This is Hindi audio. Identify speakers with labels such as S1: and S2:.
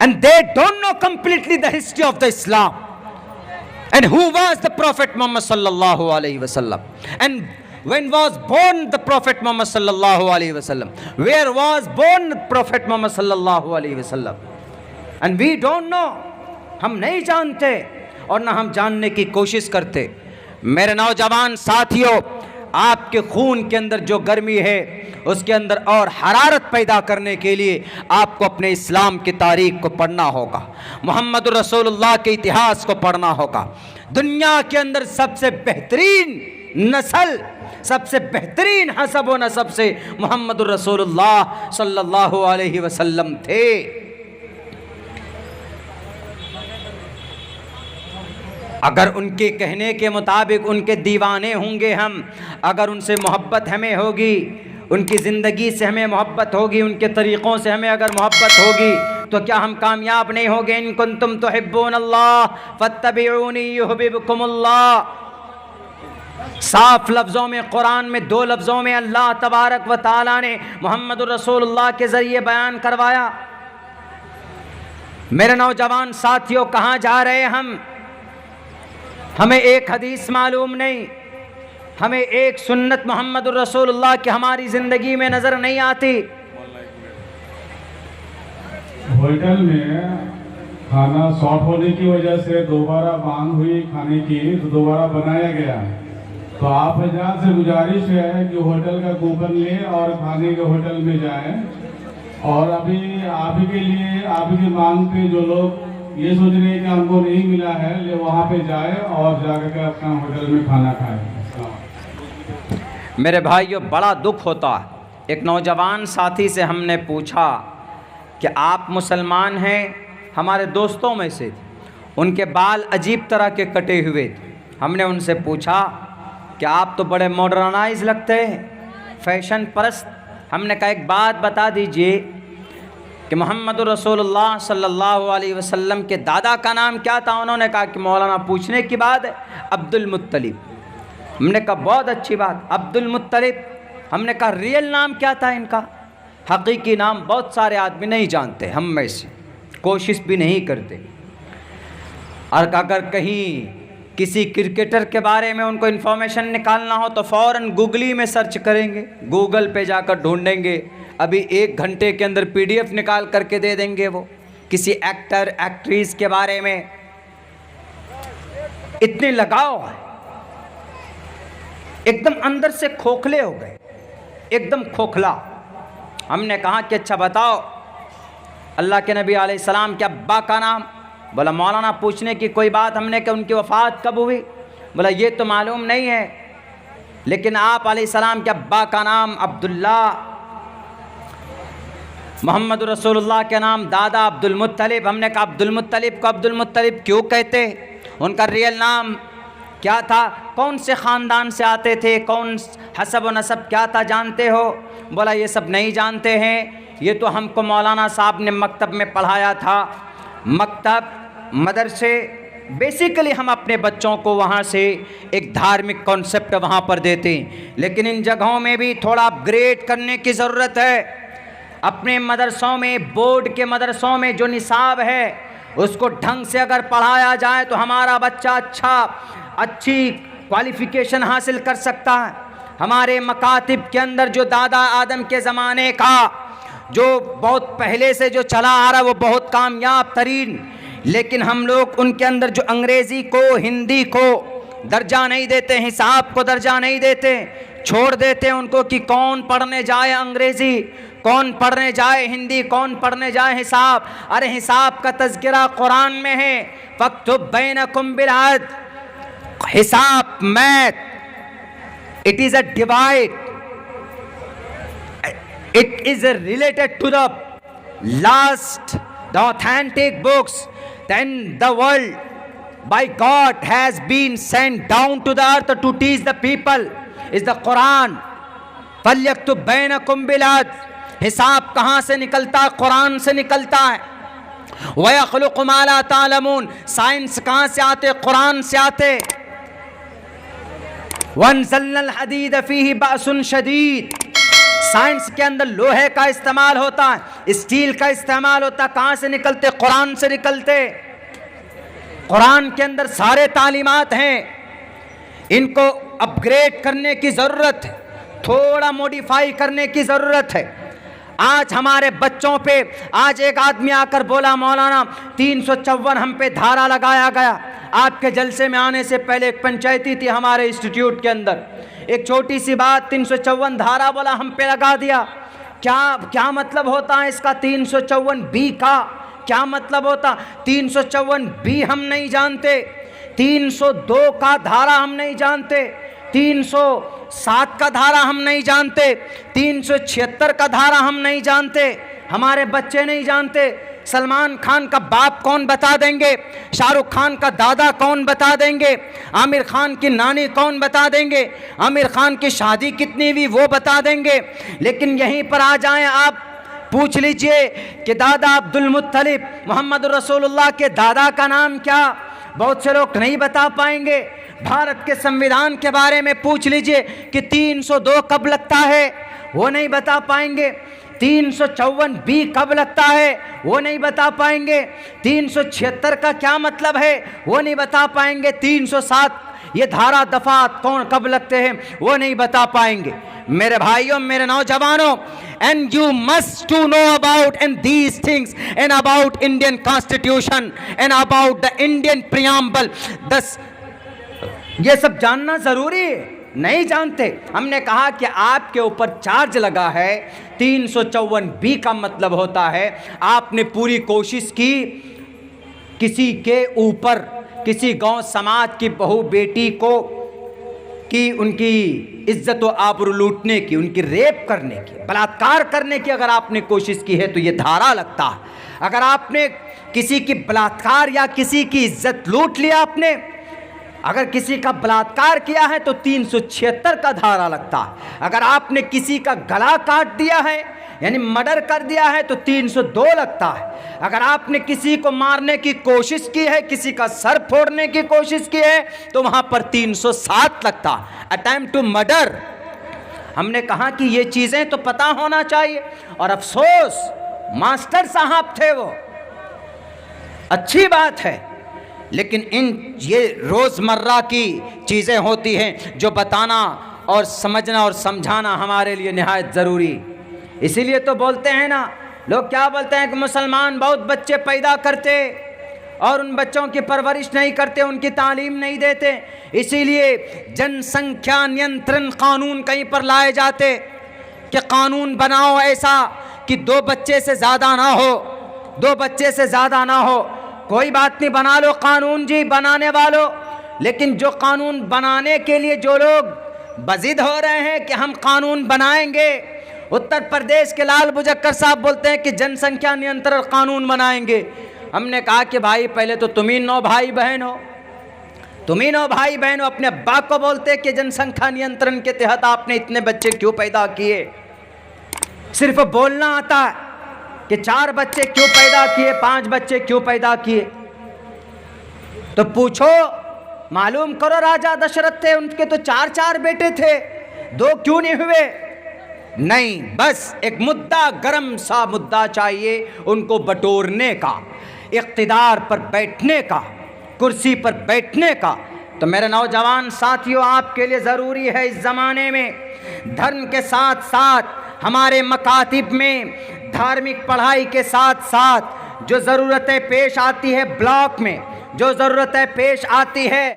S1: and they don't know completely the history of the Islam and who was the Prophet Muhammad sallallahu alaihi wasallam, and when was born the Prophet Muhammad sallallahu alaihi wasallam, where was born the Prophet Muhammad sallallahu alaihi wasallam, and we don't know, हम नहीं जानते और ना हम जानने की कोशिश करते। मेरे नौजवान साथियों, आपके खून के अंदर जो गर्मी है उसके अंदर और हरारत पैदा करने के लिए आपको अपने इस्लाम की तारीख को पढ़ना होगा, मोहम्मद रसूलुल्लाह के इतिहास को पढ़ना होगा। दुनिया के अंदर सबसे बेहतरीन नस्ल, सबसे बेहतरीन हसब व नसब से मोहम्मद रसूलुल्लाह सल्लल्लाहु अलैहि वसल्लम थे। अगर उनके कहने के मुताबिक उनके दीवाने होंगे हम, अगर उनसे मोहब्बत हमें होगी, उनकी ज़िंदगी से हमें मोहब्बत होगी, उनके तरीक़ों से हमें अगर मोहब्बत होगी, तो क्या हम कामयाब नहीं होंगे? इन कुंतुम तुहिब्बूनल्लाह फत्तबिऊनी युहब्बिबकुमुल्लाह। साफ लफ्ज़ों में, कुरान में 2 लफ्ज़ों में अल्लाह तबारक व तआला ने मोहम्मद रसूलुल्लाह के ज़रिए बयान करवाया। मेरे नौजवान साथियों, कहाँ जा रहे हम? हमें एक हदीस मालूम नहीं, हमें एक सुन्नत मोहम्मद रसूलुल्लाह की हमारी ज़िंदगी में नज़र नहीं आती।
S2: होटल में खाना शॉर्ट होने की वजह से दोबारा मांग हुई खाने की, तो दोबारा बनाया गया। तो आप यहाँ से गुजारिश है कि होटल का कूपन लें और खाने के होटल में जाएं, और अभी आप ही के लिए, आप ही की मांग पे जो लोग ये सोच रहे हैं कि हमको नहीं मिला है, ले वहाँ पे जाए और जाकर के अपना होटल में खाना खाएं।
S1: मेरे भाइयों, बड़ा दुख होता है। एक नौजवान साथी से हमने पूछा कि आप मुसलमान हैं? हमारे दोस्तों में से थे, उनके बाल अजीब तरह के कटे हुए थे। हमने उनसे पूछा कि आप तो बड़े मॉडर्नाइज लगते हैं, फैशन परस्त। हमने कहा एक बात बता दीजिए कि मोहम्मद रसूलुल्लाह सल्लल्लाहु अलैहि वसल्लम के दादा का नाम क्या था? उन्होंने कहा कि मौलाना पूछने की बात है, अब्दुल मुत्तलिब। हमने कहा बहुत अच्छी बात, अब्दुल मुत्तलिब। हमने कहा रियल नाम क्या था इनका? हकीकी नाम बहुत सारे आदमी नहीं जानते, हम में से कोशिश भी नहीं करते। और अगर कहीं किसी क्रिकेटर के बारे में उनको इन्फॉर्मेशन निकालना हो तो फ़ौरन गूगली में सर्च करेंगे, गूगल पे जाकर ढूंढेंगे, अभी 1 घंटे के अंदर PDF निकाल करके दे देंगे वो। किसी एक्टर एक्ट्रेस के बारे में इतने लगाव है, एकदम अंदर से खोखले हो गए, एकदम खोखला। हमने कहा कि अच्छा बताओ अल्लाह के नबी अलैहिस्सलाम के अब्बा का नाम? बोला मौलाना पूछने की कोई बात। हमने कहा उनकी वफ़ात कब हुई? बोला ये तो मालूम नहीं है, लेकिन आप अलैहिस्सलाम के अब्बा का नाम अब्दुल्ला, मोहम्मद रसूलुल्लाह के नाम दादा अब्दुल मुत्तलिब। हमने कहा अब्दुल मुत्तलिब को अब्दुल मुत्तलिब क्यों कहते? उनका रियल नाम क्या था? कौन से ख़ानदान से आते थे? कौन हसब व नसब क्या था, जानते हो? बोला ये सब नहीं जानते हैं, ये तो हमको मौलाना साहब ने मकतब में पढ़ाया था। मकतब, मदरसे, बेसिकली हम अपने बच्चों को वहाँ से एक धार्मिक कॉन्सेप्ट वहाँ पर देते हैं, लेकिन इन जगहों में भी थोड़ा अपग्रेड करने की ज़रूरत है। अपने मदरसों में, बोर्ड के मदरसों में जो निसाब है उसको ढंग से अगर पढ़ाया जाए तो हमारा बच्चा अच्छी क्वालिफ़िकेशन हासिल कर सकता है। हमारे मकातिब के अंदर जो दादा आदम के ज़माने का जो बहुत पहले से जो चला आ रहा है वो बहुत कामयाब तरीन, लेकिन हम लोग उनके अंदर जो अंग्रेज़ी को, हिंदी को दर्जा नहीं देते, हिसाब को दर्जा नहीं देते, छोड़ देते उनको कि कौन पढ़ने जाए अंग्रेज़ी, कौन पढ़ने जाए हिंदी, कौन पढ़ने जाए हिसाब। अरे हिसाब का तज़किरा कुरान में है, फक्तुब बैनकुम बिल अदल। हिसाब, math, it is a divide, it is related to the last, the authentic books, then the world by God has been sent down to the earth to teach the people is the Quran. फल्यक्तुब बैनकुम बिल अदल। हिसाब कहाँ से निकलता है? कुरान से निकलता है। वयख्लुक़ु मा ला तालमून, साइंस कहाँ से आते? कुरान से आते। वन्ज़लनल हदीद फ़ीही बअसुन शदीद, साइंस के अंदर लोहे का इस्तेमाल होता है, स्टील का इस्तेमाल होता है, कहाँ से निकलते? कुरान से निकलते। कुरान के अंदर सारे तालीमात हैं। इनको अपग्रेड करने की ज़रूरत है, थोड़ा मॉडिफाई करने की ज़रूरत है। आज हमारे बच्चों पे, आज एक आदमी आकर बोला, मौलाना 354 हम पे धारा लगाया गया। आपके जलसे में आने से पहले एक पंचायती थी हमारे इंस्टीट्यूट के अंदर, एक छोटी सी बात 354 धारा बोला हम पे लगा दिया। क्या मतलब होता है इसका? 354B का क्या मतलब होता? 354B हम नहीं जानते, 302 का धारा हम नहीं जानते, 307 का धारा हम नहीं जानते, 376 का धारा हम नहीं जानते, हमारे बच्चे नहीं जानते। सलमान खान का बाप कौन बता देंगे? शाहरुख खान का दादा कौन बता देंगे? आमिर खान की नानी कौन बता देंगे? आमिर खान की शादी कितनी हुई वो बता देंगे। लेकिन यहीं पर आ जाएं आप, पूछ लीजिए कि दादा अब्दुल मुत्तलिब मोहम्मद रसूलुल्लाह के दादा का नाम क्या? बहुत से लोग नहीं बता पाएंगे। भारत के संविधान के बारे में पूछ लीजिए कि 302 कब लगता है, वो नहीं बता पाएंगे। 354B कब लगता है, वो नहीं बता पाएंगे। 376 का क्या मतलब है, वो नहीं बता पाएंगे। 307 ये धारा दफात कौन कब लगते हैं, वो नहीं बता पाएंगे। मेरे भाइयों, मेरे नौजवानों, and you must to know about and these things and about Indian Constitution and about the Indian preamble। ये सब जानना जरूरी है, नहीं जानते। हमने कहा कि आपके ऊपर चार्ज लगा है, 354B का मतलब होता है आपने पूरी कोशिश की किसी के ऊपर, किसी गांव समाज की बहू बेटी को कि उनकी इज्जत व आबरू लूटने की, उनकी रेप करने की, बलात्कार करने की अगर आपने कोशिश की है तो ये धारा लगता है। अगर आपने किसी की बलात्कार या किसी की इज्जत लूट लिया, आपने अगर किसी का बलात्कार किया है तो 376 का धारा लगता है। अगर आपने किसी का गला काट दिया है यानी मर्डर कर दिया है तो 302 लगता है। अगर आपने किसी को मारने की कोशिश की है, किसी का सर फोड़ने की कोशिश की है तो वहां पर 307 लगता है, अटेम्प्ट टू मर्डर। हमने कहा कि ये चीजें तो पता होना चाहिए। और अफसोस मास्टर साहब थे वो, अच्छी बात है, लेकिन ये रोजमर्रा की चीजें होती हैं जो बताना और समझना और समझाना हमारे लिए निहायत जरूरी। इसीलिए तो बोलते हैं ना, लोग क्या बोलते हैं कि मुसलमान बहुत बच्चे पैदा करते और उन बच्चों की परवरिश नहीं करते, उनकी तालीम नहीं देते। इसीलिए जनसंख्या नियंत्रण कानून कहीं पर लाए जाते कि कानून बनाओ ऐसा कि 2 बच्चे से ज़्यादा ना हो, 2 बच्चे से ज़्यादा ना हो। कोई बात नहीं, बना लो कानून जी, बनाने वालों। लेकिन जो कानून बनाने के लिए जो लोग बजिद हो रहे हैं कि हम कानून बनाएंगे, उत्तर प्रदेश के लाल बुजक्कर साहब बोलते हैं कि जनसंख्या नियंत्रण कानून बनाएंगे। हमने कहा कि भाई पहले तो तुम ही 9 भाई बहन हो, तुम ही 9 भाई बहन हो। अपने अब्बा को बोलते कि जनसंख्या नियंत्रण के तहत आपने इतने बच्चे क्यों पैदा किए? सिर्फ बोलना आता है कि 4 बच्चे क्यों पैदा किए, 5 बच्चे क्यों पैदा किए। तो पूछो, मालूम करो, राजा दशरथ थे, उनके तो 4 बेटे थे, 2 क्यों नहीं हुए? नहीं, बस एक मुद्दा, गरम सा मुद्दा चाहिए उनको बटोरने का, इख्तिदार पर बैठने का, कुर्सी पर बैठने का। तो मेरे नौजवान साथियों, आपके लिए ज़रूरी है इस ज़माने में धर्म के साथ साथ हमारे मकातिब में धार्मिक पढ़ाई के साथ साथ जो ज़रूरतें पेश आती है ब्लॉक में, जो ज़रूरतें पेश आती है